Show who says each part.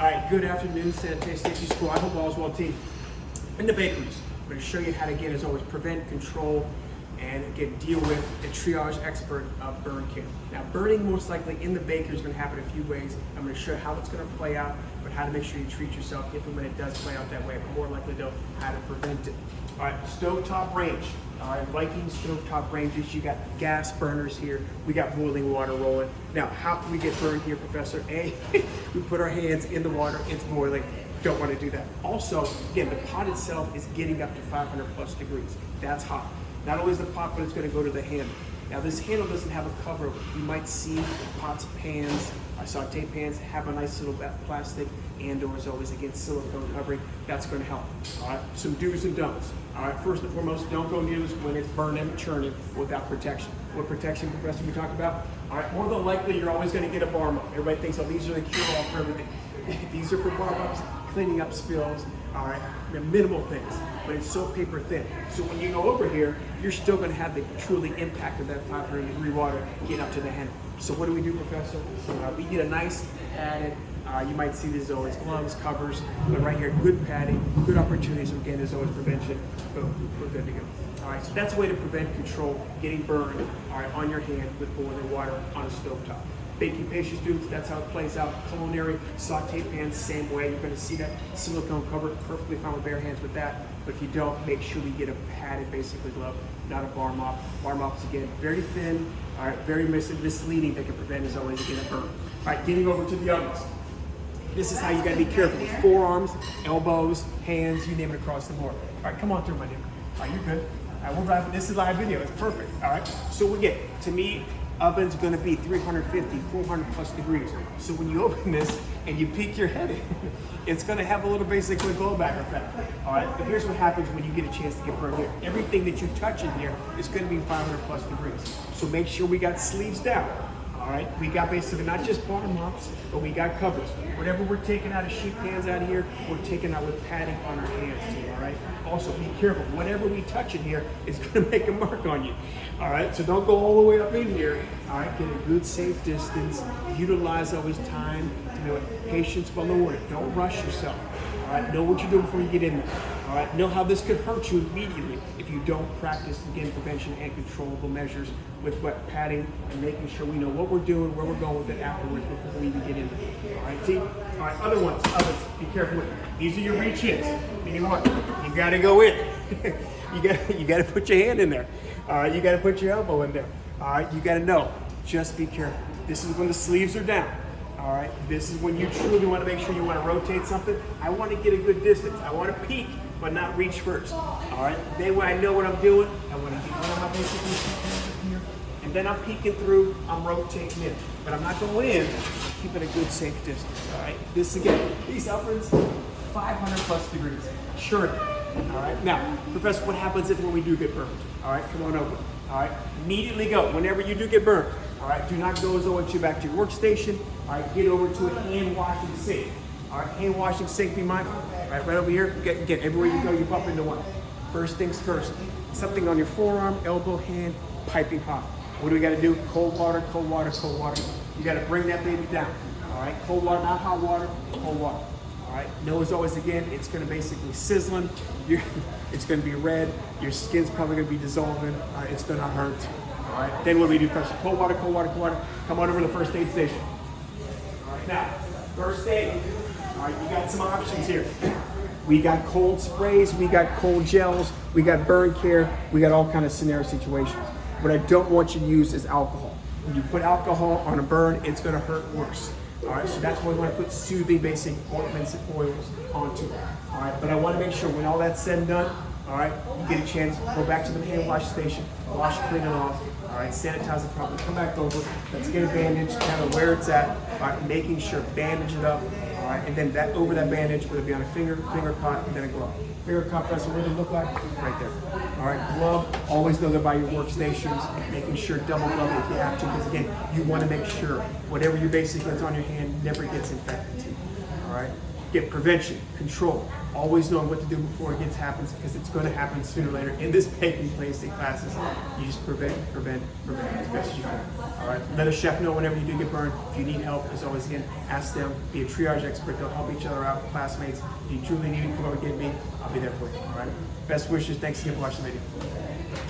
Speaker 1: All right, good afternoon, Sanitary Safety School. I hope all is well, team. In the bakeries, I'm going to show you how to, again, as always, prevent, control, and again, deal with a triage expert of burn care. Now, burning most likely in the bakery is going to happen a few ways. I'm going to show you how it's going to play out, but how to make sure you treat yourself if and when it does play out that way, but more likely, though, how to prevent it. All right, stovetop range. All right, Viking stovetop ranges. You got gas burners here. We got boiling water rolling. Now, how can we get burned here, Professor? A, we put our hands in the water. It's boiling. Don't want to do that. Also, again, the pot itself is getting up to 500 plus degrees. That's hot. Not only is the pot, but it's going to go to the handle. Now, this handle doesn't have a cover. You might see pots, pans, saute pans have a nice little plastic and or as always, again, silicone covering. That's going to help. All right, some do's and don'ts. All right, first and foremost, don't go near this when it's burning, churning without protection. What protection, Professor, we talked about? All right, more than likely, you're always going to get a bar mop. Everybody thinks, oh, these are the cure-all for everything. These are for bar mops, cleaning up spills. All right, they're minimal things, but it's so paper thin. So when you go over here, you're still going to have the truly impact of that 500-degree water getting up to the handle. So what do we do, Professor? We get a nice padded, you might see these always gloves, covers, but right here, good padding, good opportunities. Again, there's always prevention. Boom, we're good to go. All right, so that's a way to prevent, control, getting burned, all right, on your hand with boiling water on a stovetop. Baking pastry students, that's how it plays out. Culinary, saute pans, same way. You're going to see that silicone cover, perfectly fine with bare hands with that. But if you don't, make sure we get a padded, basically, glove, not a bar mop. Bar mops, again, very thin, all right, very misleading. They can prevent, as always, again, a burn. All right, getting over to the ovens. This is how you got to be careful with forearms, elbows, hands, you name it, across the board. All right, come on through, my dude. All right, you're good. All right, we're live. This is live video. It's perfect. All right, so again, to me, oven's going to be 350, 400 plus degrees. So when you open this and you peek your head in, it's going to have a little basically blowback effect. All right, but here's what happens when you get a chance to get burned here. Everything that you touch in here is going to be 500 plus degrees. So make sure we got sleeves down. All right, we got basically not just bar mops, but we got covers. Whatever we're taking out of sheet pans out of here, we're taking out with padding on our hands too, all right? Also, be careful. Whatever we touch in here is going to make a mark on you, all right? So don't go all the way up in here, all right? Get a good, safe distance. Utilize always time to do it. Patience while rewarded. Don't rush yourself, all right? Know what you're doing before you get in there, all right? Know how this could hurt you immediately if you don't practice, again, prevention and controllable measures with wet padding and making sure we know what we're doing, where we're going with it afterwards before we even get in there. All right, team? All right, other ones, be careful with it. These are your reach ins. Meaning what? You gotta go in. you gotta put your hand in there. You gotta put your elbow in there. All right, you gotta know. Just be careful. This is when the sleeves are down. All right, this is when you truly want to make sure you want to rotate something. I want to get a good distance. I want to peek, but not reach first. All right, then when I know what I'm doing, I want to get one of my basic here, and then I'm peeking through, I'm rotating in. But I'm not going in, I'm keeping a good safe distance. All right, this again, these ovens, 500 plus degrees. Sure. All right, now, Professor, what happens if when we do get burned? All right, come on over. All right, immediately go. Whenever you do get burned, all right, do not go as though you back to your workstation. All right, get over to a hand washing sink. All right, hand washing sink, be mindful. All right, right over here, get everywhere you go, you bump into one. First things first, something on your forearm, elbow, hand, piping hot. What do we got to do? Cold water, cold water, cold water. You got to bring that baby down. All right, cold water, not hot water, cold water. All right, know as always, again, it's going to basically sizzling. It's going to be red. Your skin's probably going to be dissolving. It's going to hurt. All right, then what do we do first? Cold water, cold water, cold water. Come on over to the first aid station. All right, now, first aid. All right, you got some options here. We got cold sprays, we got cold gels, we got burn care, we got all kind of scenario situations. What I don't want you to use is alcohol. When you put alcohol on a burn, it's going to hurt worse. All right, so that's why we want to put soothing basic ointments and oils onto it. All right, but I want to make sure when all that's said and done, all right, you get a chance, go back to the hand wash station, wash, clean it off, all right, sanitize it properly, come back over, let's get a bandage, kind of where it's at, all right, making sure, bandage it up, all right, and then that over that bandage, whether it be on a finger cut, and then a glove. Finger cut, that's what it look like, right there. All right, glove, always know they're by your workstations, making sure double glove if you have to, because again, you want to make sure whatever you basically that's on your hand never gets infected too, all right? get prevention, control, always knowing what to do before it happens, because it's going to happen sooner or later. In this baking planning classes, you just prevent as best as you can. All right, let a chef know whenever you do get burned. If you need help, as always, again, ask them. Be a triage expert. They'll help each other out, classmates. If you truly need to come over and get me, I'll be there for you. All right. Best wishes. Thanks again for watching the video.